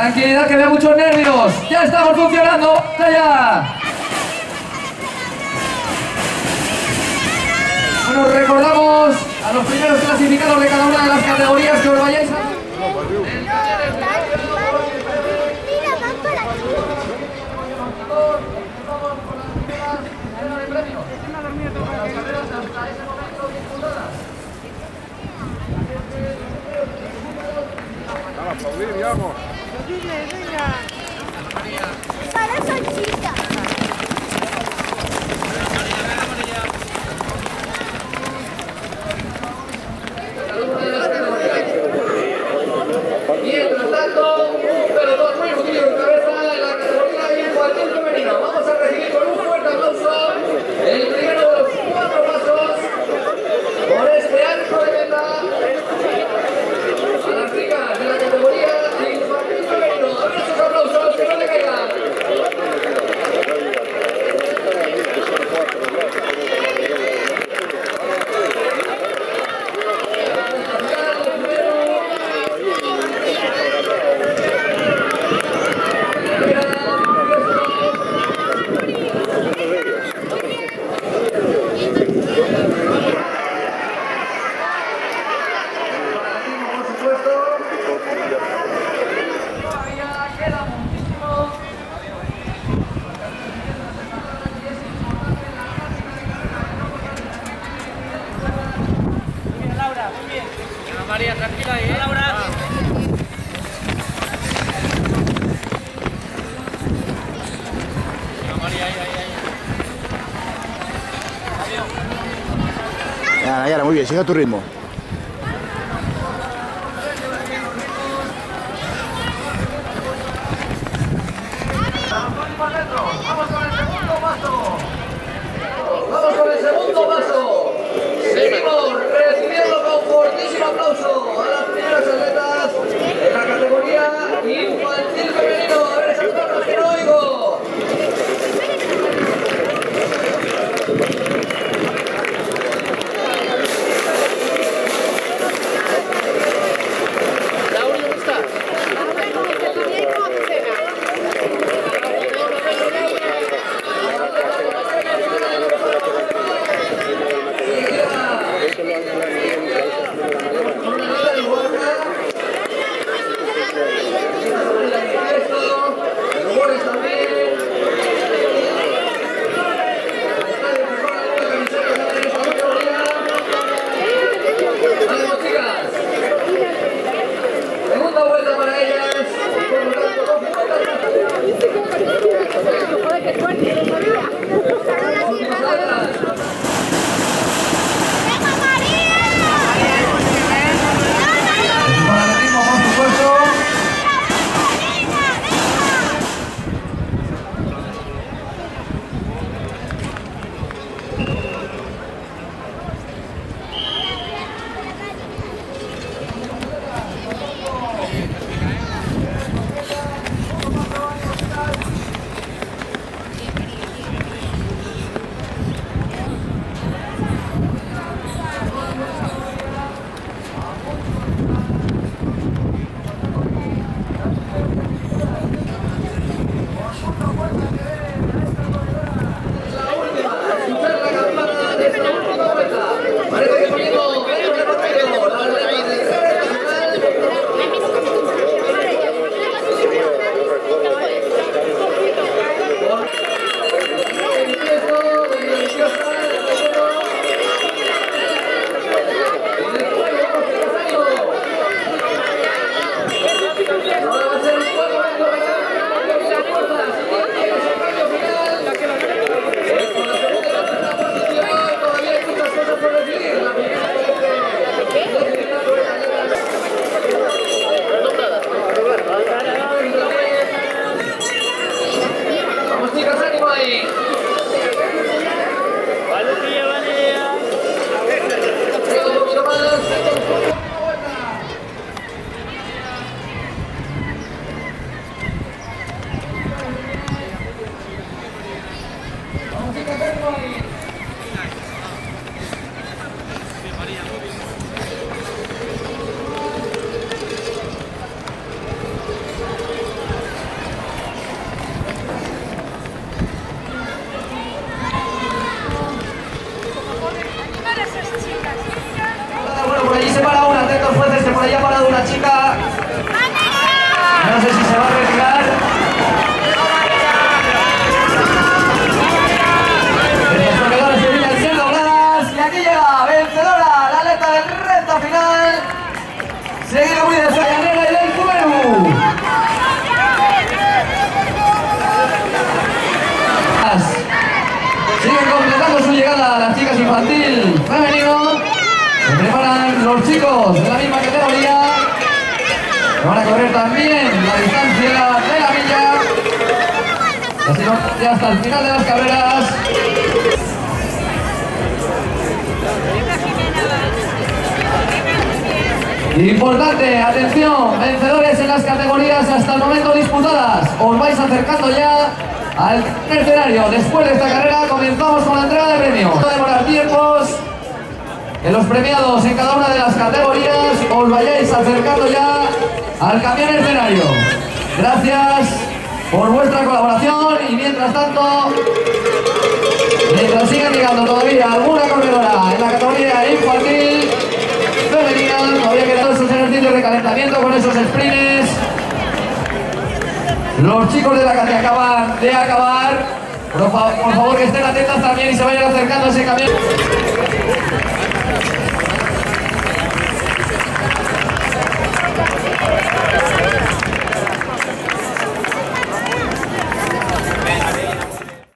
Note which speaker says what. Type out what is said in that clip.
Speaker 1: Tranquilidad, que veo muchos nervios. Ya estamos funcionando. ¡Ya! Bueno, recordamos a los primeros clasificados de cada una de las categorías que os vayáis a...
Speaker 2: Aplaudir, digamos.
Speaker 3: Venga. Para Sonchita.
Speaker 1: Mientras tanto, un pelotón muy unido en cabeza en la categoría infantil femenina. Vamos a recibir con un fuerte aplauso el primero de los 4 pasos por este arco de meta a las chicas de la categoría infantil femenino. A ver esos aplausos, que no le caigan.
Speaker 4: María, tranquila ahí, Laura. María, ahí.
Speaker 2: Ya, Nayara, muy bien, sigue a tu ritmo.
Speaker 1: Vamos con el segundo paso. Vamos con el segundo paso. Seguimos recibiendo con fortísimo aplauso a las primeras atletas de la categoría infantil femenino. A ver, esas palmas que no oigo. esperando su llegada a las chicas infantil femenino. Se preparan los chicos de la misma categoría. Van a correr también la distancia de la milla. Y así ya hasta el final de las carreras. Importante, atención, vencedores en las categorías hasta el momento disputadas. Os vais acercando ya al escenario. Después de esta carrera comenzamos con la entrega de premios. No demorar tiempos. Que los premiados en cada una de las categorías os vayáis acercando ya al camión escenario. Gracias por vuestra colaboración y mientras tanto, mientras sigan llegando todavía alguna corredora en la categoría infantil femenina, todavía quedan esos ejercicios de calentamiento con esos sprints. Los chicos de la categoría acaban de acabar. Por favor que estén atentas también y se vayan acercando a ese camión.